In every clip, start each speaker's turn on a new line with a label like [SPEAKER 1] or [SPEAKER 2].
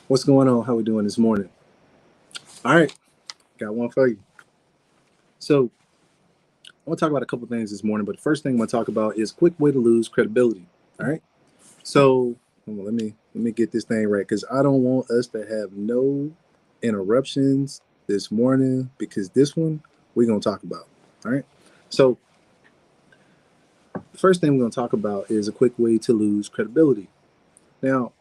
[SPEAKER 1] What's going on? How we doing this morning? All right, got one for you. So I want to talk about a couple things this morning, but the first thing I want to talk about is quick way to lose credibility. All right. So let me get this thing right because I don't want us to have no interruptions this morning because this one we're gonna talk about. All right. So the first thing we're gonna talk about is a quick way to lose credibility. Now,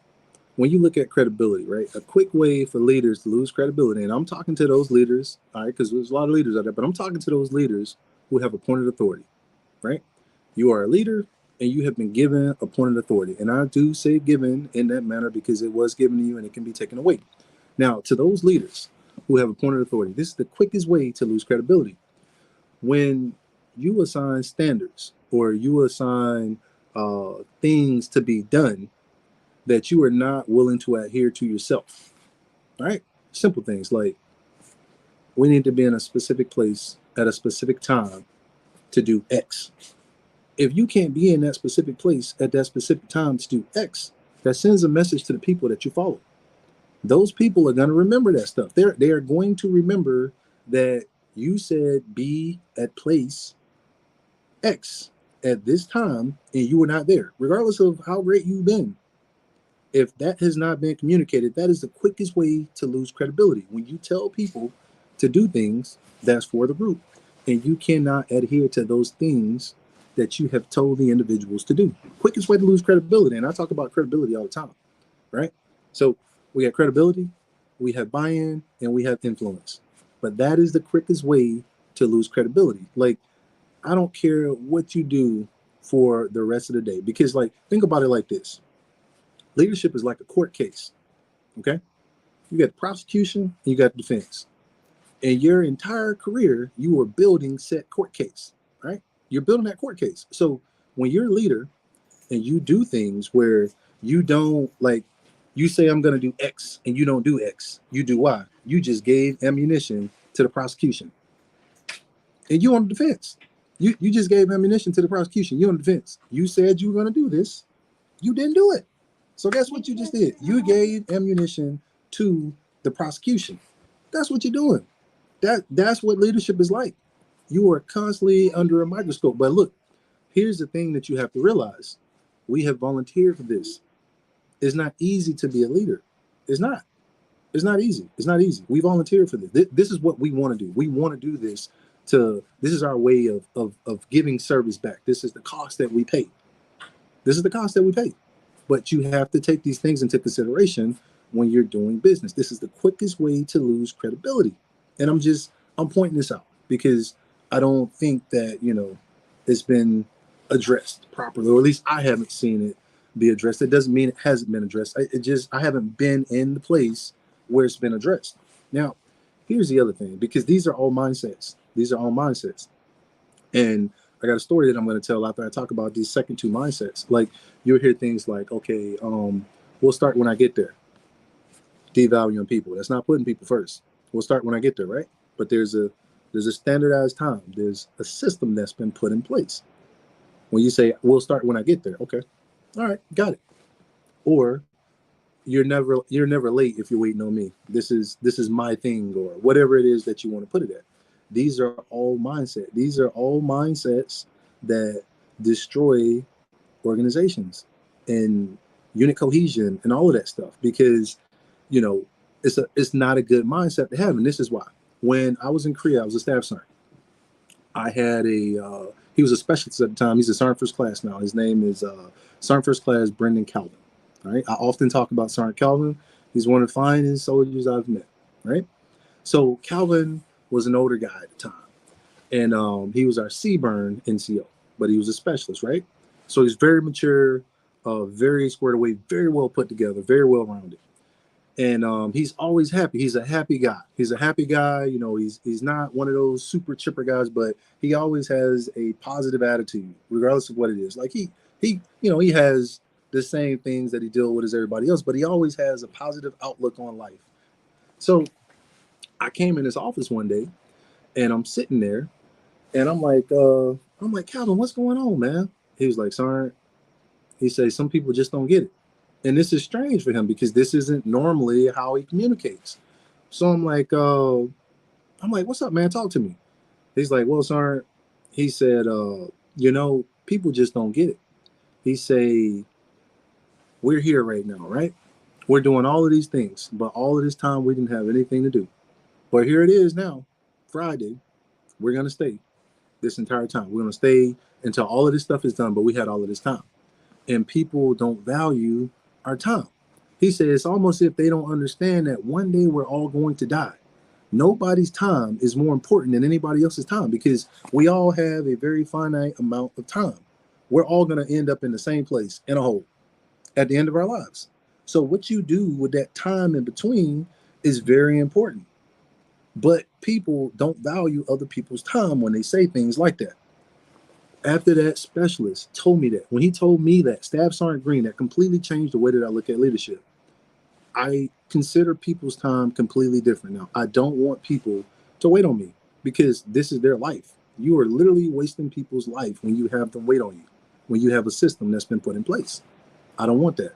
[SPEAKER 1] when you look at credibility, right, a quick way for leaders to lose credibility, and I'm talking to those leaders, all right, because there's a lot of leaders out there, but I'm talking to those leaders who have appointed authority, right? You are a leader and you have been given appointed authority. And I do say given in that manner because it was given to you and it can be taken away. Now, to those leaders who have appointed authority, this is the quickest way to lose credibility. When you assign standards or you assign things to be done that you are not willing to adhere to yourself. All right. Simple things like we need to be in a specific place at a specific time to do X. If you can't be in that specific place at that specific time to do X, that sends a message to the people that you follow. Those people are going to remember that stuff. They are going to remember that you said be at place X at this time and you were not there, regardless of how great you've been. If that has not been communicated, that is the quickest way to lose credibility. When you tell people to do things, that's for the group, and you cannot adhere to those things that you have told the individuals to do. Quickest way to lose credibility, and I talk about credibility all the time, right? So we have credibility, we have buy-in, and we have influence. But that is the quickest way to lose credibility. Like, I don't care what you do for the rest of the day, because like, think about it like this. Leadership is like a court case, okay? You got the prosecution and you got the defense. In your entire career, you are building said court case, right? You're building that court case. So when you're a leader and you do things where you don't like, you say I'm going to do X and you don't do X, you do Y. You just gave ammunition to the prosecution. And you on the defense. You just gave ammunition to the prosecution. You on the defense. You said you were going to do this. You didn't do it. So that's what you just did. You gave ammunition to the prosecution. That's what you're doing. That's what leadership is like. You are constantly under a microscope. But look, here's the thing that you have to realize. We have volunteered for this. It's not easy to be a leader. It's not. It's not easy. It's not easy. We volunteered for this. This is what we want to do. We want to do this this is our way of giving service back. This is the cost that we pay. This is the cost that we pay. But you have to take these things into consideration when you're doing business. This is the quickest way to lose credibility. And I'm pointing this out because I don't think that, it's been addressed properly, or at least I haven't seen it be addressed. It doesn't mean it hasn't been addressed. I haven't been in the place where it's been addressed. Now, here's the other thing, because these are all mindsets. These are all mindsets. And I got a story that I'm going to tell after I talk about these second two mindsets. Like, you'll hear things like, okay, we'll start when I get there. Devaluing people. That's not putting people first. We'll start when I get there, right? But there's a standardized time. There's a system that's been put in place. When you say, we'll start when I get there, okay. All right, got it. Or you're never late if you're waiting on me. This is my thing, or whatever it is that you want to put it at. These are all mindset. These are all mindsets that destroy organizations and unit cohesion and all of that stuff, because it's not a good mindset to have. And this is why. When I was in Korea, I was a staff sergeant. I had he was a specialist at the time. He's a Sergeant First Class now. His name is Sergeant First Class Brendan Calvin. All right. I often talk about Sergeant Calvin. He's one of the finest soldiers I've met. Right. So Calvin was an older guy at the time, and he was our CBRN NCO, but he was a specialist, right? So he's very mature, very squared away, very well put together, very well rounded, and he's always happy. He's a happy guy. He's a happy guy. He's not one of those super chipper guys, but he always has a positive attitude, regardless of what it is. Like he has the same things that he deals with as everybody else, but he always has a positive outlook on life. So I came in his office one day, and I'm sitting there, and I'm like, Calvin, what's going on, man? He was like, Sergeant, he said, some people just don't get it. And this is strange for him because this isn't normally how he communicates. So I'm like, what's up, man? Talk to me. He's like, well, sir, he said, people just don't get it. He say, we're here right now, right? We're doing all of these things, but all of this time we didn't have anything to do. But here it is now, Friday. We're gonna stay this entire time. We're gonna stay until all of this stuff is done, but we had all of this time. And people don't value our time. He said it's almost if they don't understand that one day we're all going to die. Nobody's time is more important than anybody else's time because we all have a very finite amount of time. We're all going to end up in the same place in a hole at the end of our lives. So what you do with that time in between is very important. But people don't value other people's time when they say things like that. After that specialist told me that, when he told me that, Staff Sergeant Green, that completely changed the way that I look at leadership. I consider people's time completely different now. I don't want people to wait on me because this is their life. You are literally wasting people's life when you have them wait on you, when you have a system that's been put in place. I don't want that.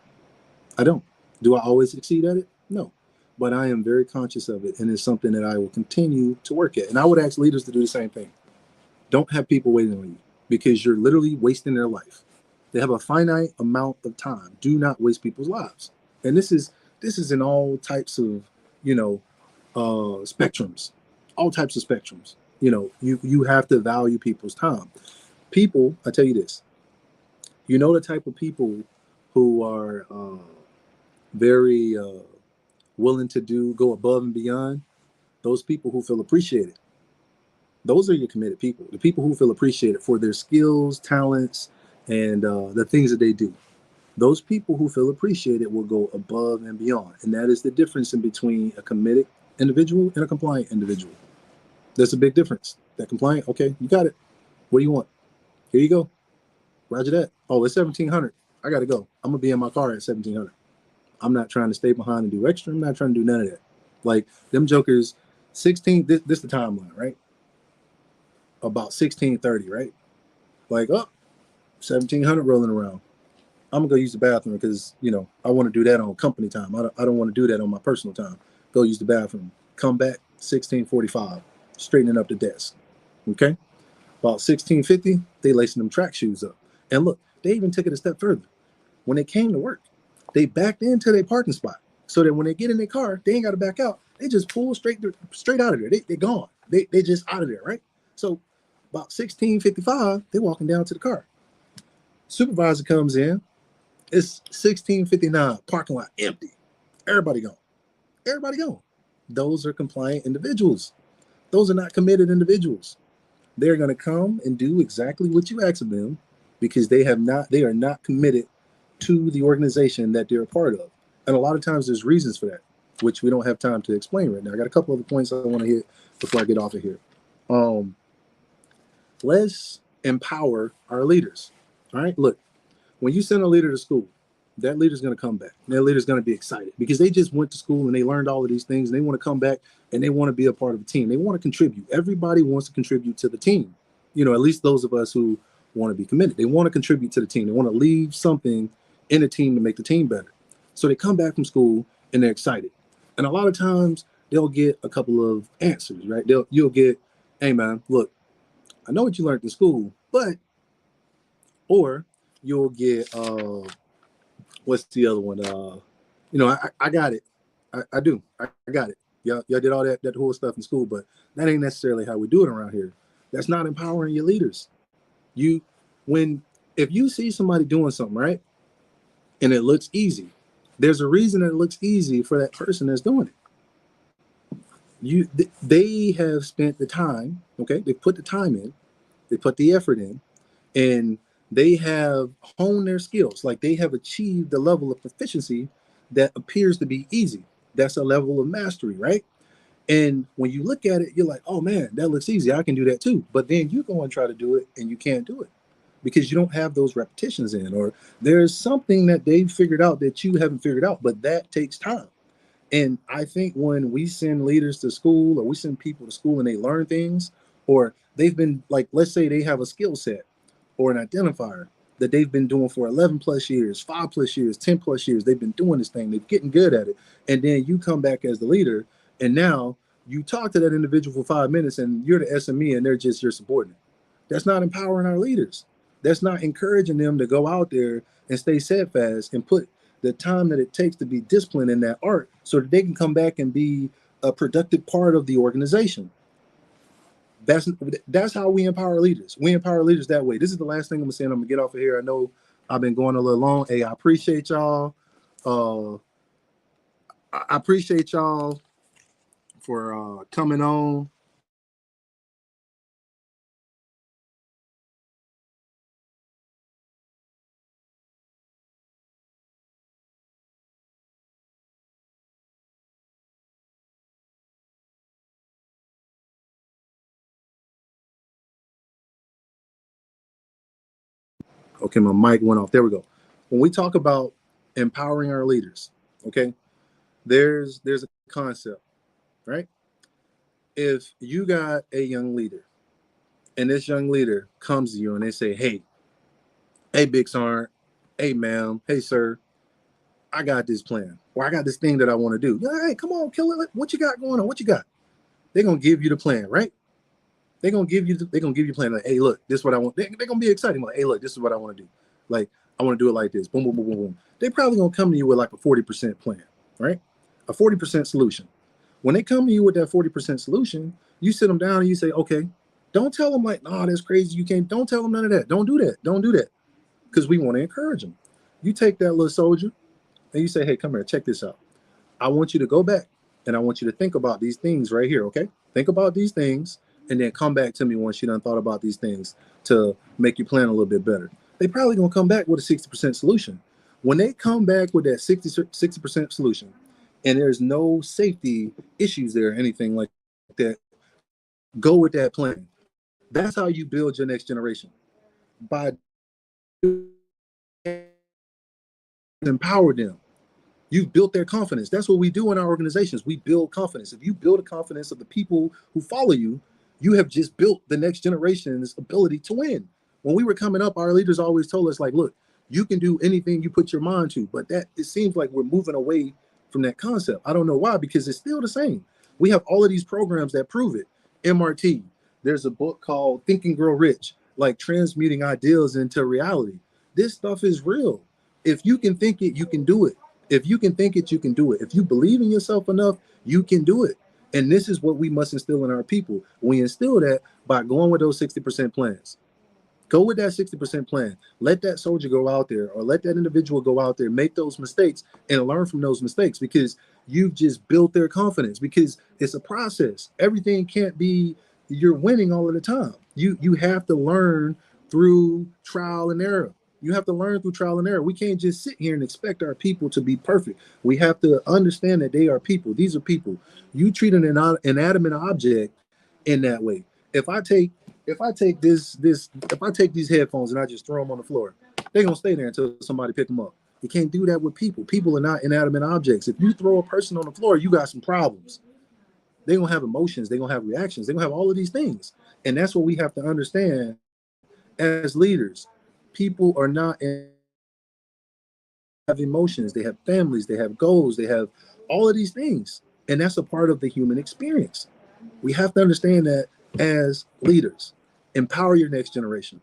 [SPEAKER 1] I don't. Do I always succeed at it? No. But I am very conscious of it, and it's something that I will continue to work at. And I would ask leaders to do the same thing. Don't have people waiting on you because you're literally wasting their life. They have a finite amount of time. Do not waste people's lives. And this is in all types of, spectrums, all types of spectrums. You have to value people's time. People, I tell you this, the type of people who are very willing to go above and beyond, those people who feel appreciated. Those are your committed people, the people who feel appreciated for their skills, talents, and the things that they do. Those people who feel appreciated will go above and beyond. And that is the difference in between a committed individual and a compliant individual. There's a big difference. That compliant, okay, you got it. What do you want? Here you go. Roger that. Oh, it's 1700. I got to go. I'm going to be in my car at 1700. I'm not trying to stay behind and do extra. I'm not trying to do none of that. Like them jokers, 16, this the timeline, right? About 1630, right? Like, 1700 rolling around. I'm gonna go use the bathroom because I want to do that on company time. I don't want to do that on my personal time. Go use the bathroom. Come back 1645, straightening up the desk. Okay, about 1650, they lacing them track shoes up. And look, they even took it a step further. When they came to work, they backed into their parking spot so that when they get in their car, they ain't got to back out. They just pull straight out of there. They're gone. They just out of there, right? So about 1655, they're walking down to the car. Supervisor comes in. It's 1659, parking lot empty. Everybody gone. Everybody gone. Those are compliant individuals. Those are not committed individuals. They're going to come and do exactly what you ask of them because they are not committed to the organization that they're a part of. And a lot of times there's reasons for that, which we don't have time to explain right now. I got a couple other points I want to hit before I get off of here. Let's empower our leaders. All right, look, when you send a leader to school, that leader's going to come back. That leader's going to be excited because they just went to school and they learned all of these things and they want to come back and they want to be a part of the team. They want to contribute. Everybody wants to contribute to the team. At least those of us who want to be committed. They want to contribute to the team. They want to leave something in the team to make the team better. So they come back from school and they're excited. And a lot of times they'll get a couple of answers, right? You'll get, hey man, look, I know what you learned in school, but, or you'll get, what's the other one? I got it. I do. I got it. Y'all did all that whole stuff in school, but that ain't necessarily how we do it around here. That's not empowering your leaders. If you see somebody doing something, right, and it looks easy, there's a reason that it looks easy for that person that's doing it. They have spent the time, okay? They put the time in, they put the effort in, and they have honed their skills. Like they have achieved the level of proficiency that appears to be easy. That's a level of mastery, right? And when you look at it, you're like, oh man, that looks easy. I can do that too. But then you go and try to do it and you can't do it because you don't have those repetitions in, or there's something that they've figured out that you haven't figured out, but that takes time. And I think when we send leaders to school or we send people to school and they learn things, or they've been like, let's say they have a skill set or an identifier that they've been doing for 11 plus years, 5+ years, 10 plus years. They've been doing this thing. They're getting good at it. And then you come back as the leader, and now you talk to that individual for 5 minutes, and you're the SME, and they're just your subordinate. That's not empowering our leaders. That's not encouraging them to go out there and stay steadfast and put the time that it takes to be disciplined in that art so that they can come back and be a productive part of the organization. That's how we empower leaders. We empower leaders that way. This is the last thing I'm gonna say. I'm gonna get off of here. I know I've been going a little long. Hey, I appreciate y'all. I appreciate y'all for coming on. Okay, my mic went off. There we go. When we talk about empowering our leaders, okay, there's a concept, right? If you got a young leader and this young leader comes to you and they say, hey, Big Sarn, hey, ma'am, hey, sir, I got this plan, or I got this thing that I want to do. Hey, come on, kill it. What you got going on? What you got? They're gonna give you the plan, right? They're gonna give you a plan. Like, hey, look, this is what I want. They're gonna be excited. Like, hey, look, this is what I want to do. Like, I want to do it like this. Boom, boom, boom, boom, boom. They probably gonna come to you with like a 40% plan, right? A 40% solution. When they come to you with that 40% solution, you sit them down and you say, okay, don't tell them like, nah, that's crazy. You can't. Don't tell them none of that. Don't do that. Don't do that, because we want to encourage them. You take that little soldier and you say, hey, come here, check this out. I want you to go back and I want you to think about these things right here, okay? Think about these things and then come back to me once you done thought about these things to make your plan a little bit better. They probably gonna come back with a 60% solution. When they come back with that 60% solution and there's no safety issues there or anything like that, go with that plan. That's how you build your next generation. By empower them. You've built their confidence. That's what we do in our organizations. We build confidence. If you build a confidence of the people who follow you, you have just built the next generation's ability to win. When we were coming up, our leaders always told us, like, look, you can do anything you put your mind to, but that it seems like we're moving away from that concept. I don't know why, because it's still the same. We have all of these programs that prove it. MRT. There's a book called Think and Grow Rich, like transmuting ideals into reality. This stuff is real. If you can think it, you can do it. If you can think it, you can do it. If you believe in yourself enough, you can do it. And this is what we must instill in our people. We instill that by going with those 60% plans. Go with that 60% plan. Let that soldier go out there, or let that individual go out there, make those mistakes and learn from those mistakes, because you've just built their confidence, because it's a process. Everything can't be you're winning all of the time. You have to learn through trial and error. You have to learn through trial and error. We can't just sit here and expect our people to be perfect. We have to understand that they are people. These are people. You treat an inanimate object in that way. If I take these headphones and I just throw them on the floor, they're gonna stay there until somebody pick them up. You can't do that with people. People are not inanimate objects. If you throw a person on the floor, you got some problems. They're gonna have emotions, they're gonna have reactions, they're gonna have all of these things. And that's what we have to understand as leaders. People are not have emotions, they have families, they have goals, they have all of these things. And that's a part of the human experience. We have to understand that as leaders. Empower your next generation.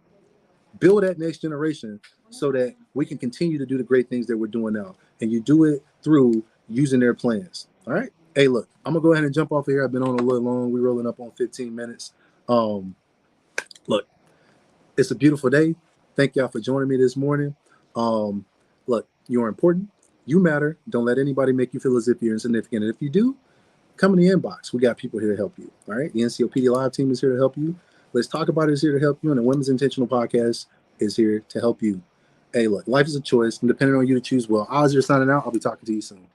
[SPEAKER 1] Build that next generation so that we can continue to do the great things that we're doing now. And you do it through using their plans. All right. Hey, look, I'm gonna go ahead and jump off of here. I've been on a little long. We're rolling up on 15 minutes. Look, it's a beautiful day. Thank y'all for joining me this morning. Look, you're important. You matter. Don't let anybody make you feel as if you're insignificant. And if you do, come in the inbox. We got people here to help you. All right. The NCOPD Live team is here to help you. Let's Talk About It is here to help you. And the Women's Intentional Podcast is here to help you. Hey, look, life is a choice. And depending on you to choose well. Oz, you're signing out. I'll be talking to you soon.